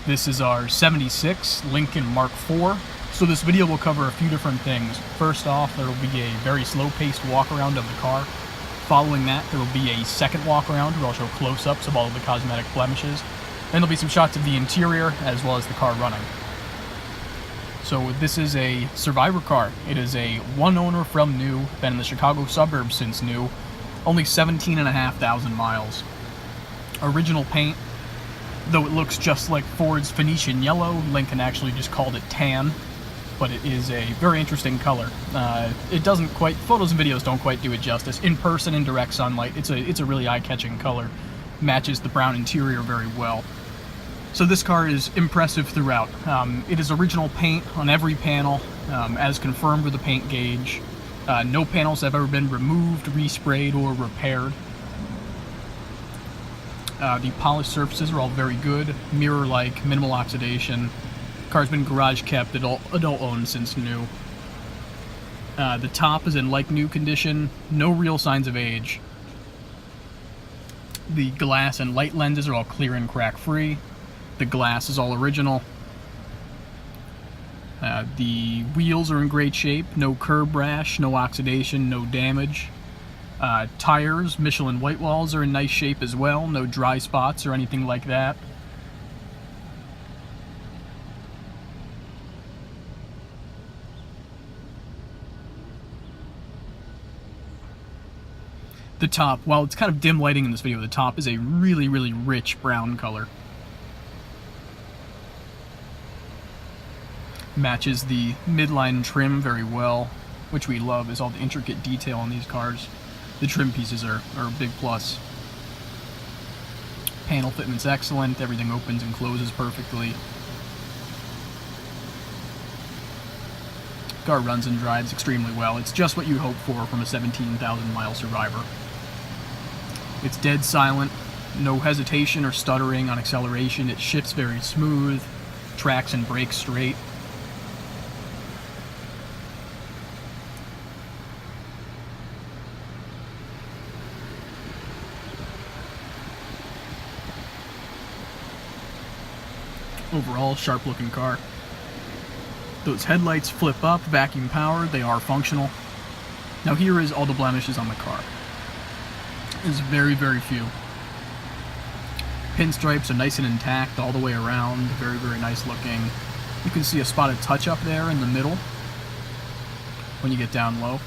This is our 76 Lincoln Mark IV. So this video will cover a few different things. First off, there will be a very slow-paced walk-around of the car. Following that, there will be a second walk-around where I'll show close-ups of all of the cosmetic blemishes. Then there'll be some shots of the interior as well as the car running. So this is a Survivor car. It is a one owner from new, been in the Chicago suburbs since new, only 17,500 miles. Original paint, though it looks just like Ford's Phoenician yellow, Lincoln actually just called it tan, but it is a very interesting color. It doesn't quite, photos and videos don't quite do it justice. In person, in direct sunlight, it's a really eye-catching color. Matches the brown interior very well. So this car is impressive throughout. It is original paint on every panel, as confirmed with the paint gauge. No panels have ever been removed, resprayed, or repaired. The polished surfaces are all very good, mirror-like, minimal oxidation. The car's been garage kept, adult owned since new. The top is in like new condition, no real signs of age. The glass and light lenses are all clear and crack-free. The glass is all original. The wheels are in great shape, no curb rash, no oxidation, no damage. Tires, Michelin white walls are in nice shape as well, no dry spots or anything like that. The top, while it's kind of dim lighting in this video, the top is a really, really rich brown color. Matches the midline trim very well, which we love, is all the intricate detail on these cars. The trim pieces are a big plus. Panel fitment's excellent, everything opens and closes perfectly. Car runs and drives extremely well. It's just what you hope for from a 17,000 mile Survivor. It's dead silent, no hesitation or stuttering on acceleration. It shifts very smooth, tracks and brakes straight. Overall, sharp looking car. Those headlights flip up, vacuum powered, they are functional. Now here is all the blemishes on the car. There's very, very few. Pinstripes are nice and intact all the way around, very, very nice looking. You can see a spotted touch up there in the middle when you get down low.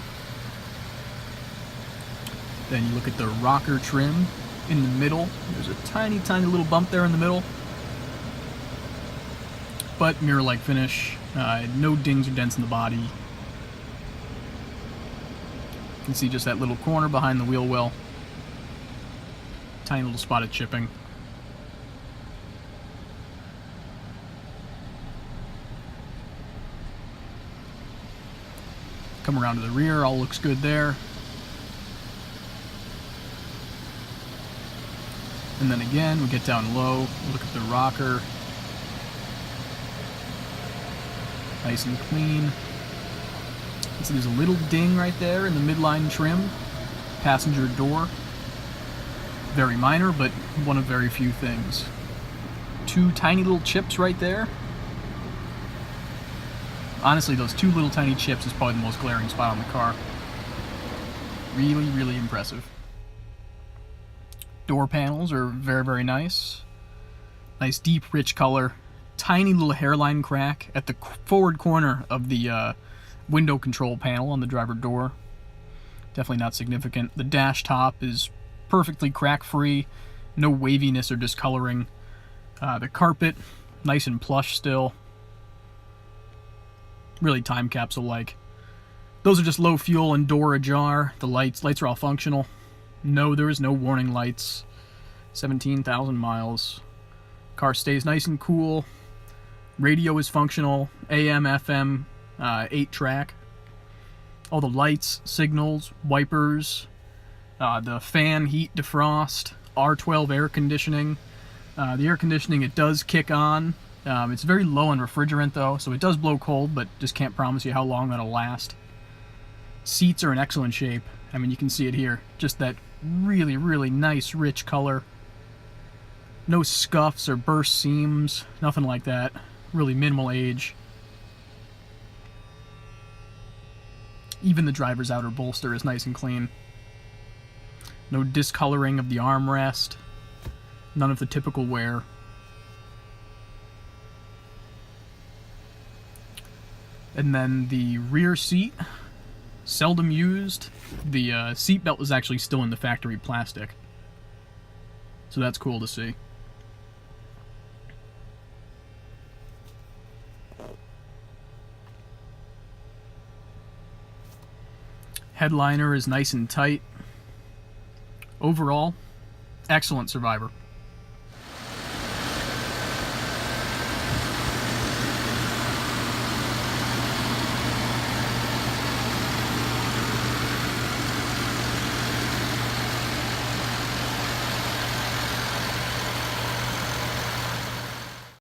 Then you look at the rocker trim in the middle. There's a tiny, tiny little bump there in the middle. But mirror-like finish, no dings or dents in the body. You can see just that little corner behind the wheel well. Tiny little spotted chipping. Come around to the rear, all looks good there. And then again, we get down low, look at the rocker. Nice and clean. So there's a little ding right there in the midline trim. Passenger door. Very minor, but one of very few things. Two tiny little chips right there. Honestly, those two little tiny chips is probably the most glaring spot on the car. Really, really impressive. Door panels are very, very nice. Nice deep, rich color. Tiny little hairline crack at the forward corner of the window control panel on the driver door. Definitely not significant. The dash top is perfectly crack-free, no waviness or discoloring. The carpet, nice and plush still. Really time capsule-like. Those are just low fuel and door ajar. The lights are all functional. No, there is no warning lights. 17,000 miles. Car stays nice and cool. Radio is functional, AM, FM, 8-track. All the lights, signals, wipers, the fan, heat, defrost, R12 air conditioning. The air conditioning, it does kick on. It's very low on refrigerant though, so it does blow cold, but just can't promise you how long that'll last. Seats are in excellent shape. I mean, you can see it here. Just that really, really nice, rich color. No scuffs or burst seams, nothing like that. Really minimal age. Even the driver's outer bolster is nice and clean. No discoloring of the armrest. None of the typical wear. And then the rear seat, seldom used. The seat belt is actually still in the factory plastic. So that's cool to see. Headliner is nice and tight. Overall, excellent Survivor.